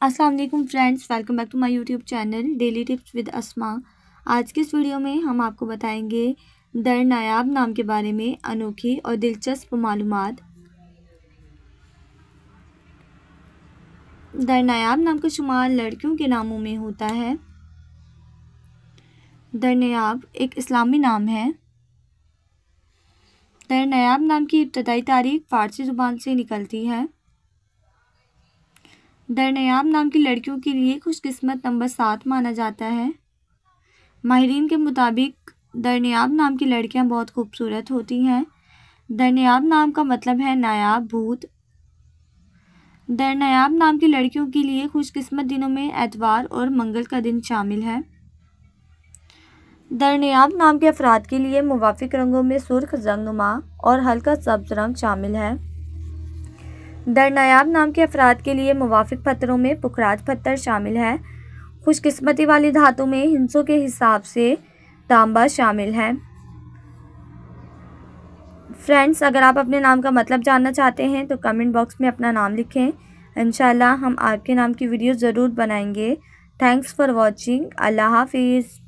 अस्सलाम वालेकुम friends, welcome back to my YouTube channel daily tips with Asma. आज की इस वीडियो में हम आपको बताएंगे दर नायाब नाम के बारे में अनोखी और दिलचस्प मालूमात। दर नायाब नाम का शुमार लड़कियों के नामों में होता है। दर नायाब एक इस्लामी नाम है। दर नायाब नाम की इब्तदाई तारीख फ़ारसी ज़ुबान से निकलती है। दर नायाब नाम की लड़कियों के लिए खुशकिस्मत नंबर 7 माना जाता है। माहिरीन के मुताबिक दर नायाब नाम की लड़कियां बहुत खूबसूरत होती हैं। दर नायाब नाम का मतलब है नायाब भूत। दर नायाब नाम की लड़कियों के लिए खुशकिस्मत दिनों में एतवार और मंगल का दिन शामिल है। दर नायाब नाम के अफराद के लिए मुवाफिक रंगों में सुर्ख, जंगनुमा और हल्का सब्ज रंग शामिल है। दर नायाब नाम के अफराद के लिए मुवाफिक पत्थरों में पुखराज पत्थर शामिल है। खुशकिस्मती वाली धातु में हिंसों के हिसाब से तांबा शामिल है। फ्रेंड्स, अगर आप अपने नाम का मतलब जानना चाहते हैं तो कमेंट बॉक्स में अपना नाम लिखें। इंशाल्लाह हम आपके नाम की वीडियो ज़रूर बनाएंगे। Thanks for watching. अल्लाह हाफिज़।